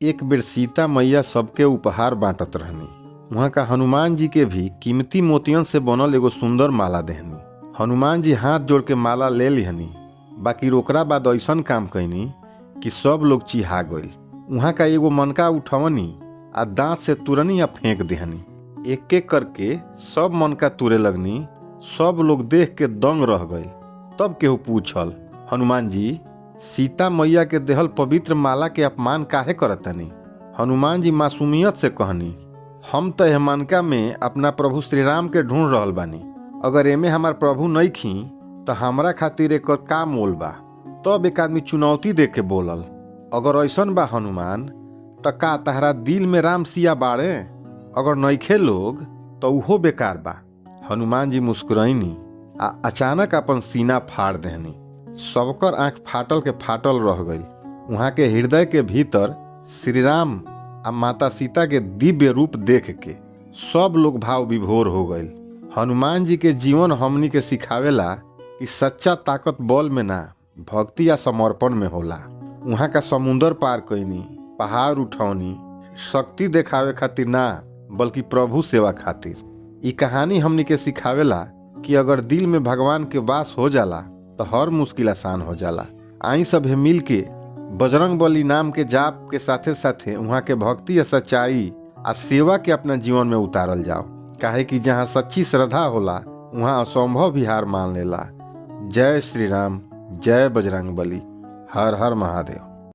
एक बेर सीता मैया सबके उपहार बांटत रहनी। वहाँ का हनुमान जी के भी कीमती मोतियन से बनल एगो सुंदर माला देहनी। हनुमान जी हाथ जोड़ के माला ले लिहनी, बाकी ओकरा बाद ऐसन काम कैनी कि सब लोग चिहा गइल। वहाँ का एगो मनका उठवनी आ दांत से तुरनी या फेंक देहनी। एक एक करके सब मनका तुरे लगनी। सब लोग देख के दंग रह गए। तब केहू पूछल, हनुमान जी, सीता मैया के देहल पवित्र माला के अपमान काहे करतनी? हनुमान जी मासूमियत से कहनी, हम तो एह मनका में अपना प्रभु श्री राम के ढूंढ रहल बानी। अगर एमे हमार प्रभु नइखी तो हमरा खातिर एकर का मोल बा? तब एक आदमी चुनौती दे के बोलल, अगर ऐसन बा हनुमान, त का तहरा दिल में राम सिया बाड़े? अगर नइखे लोग तो उहो बेकार बा। हनुमान जी मुस्कुराइनी आ अचानक अपन सीना फाड़ देहनी। सबकर आंख फाटल के फाटल रह गई। वहाँ के हृदय के भीतर श्री राम आ माता सीता के दिव्य रूप देख के सब लोग भाव विभोर हो गए। हनुमान जी के जीवन हमनी के सिखावेला कि सच्चा ताकत बल में ना, भक्ति या समर्पण में होला। वहाँ का समुंदर पार कैनी, पहाड़ उठौनी, शक्ति देखावे खातिर ना, बल्कि प्रभु सेवा खातिर। ई कहानी हमनी के सिखावेला कि अगर दिल में भगवान के वास हो जाला तो हर मुश्किल आसान हो जाला। आई सब मिल के बजरंग बली नाम के जाप के साथे साथे वहाँ के भक्ति या सच्चाई आ सेवा के अपना जीवन में उतारल जाओ। काहे कि जहाँ सच्ची श्रद्धा होला वहाँ असंभव भी हार मान लेला। जय श्री राम, जय बजरंग बली। हर हर महादेव।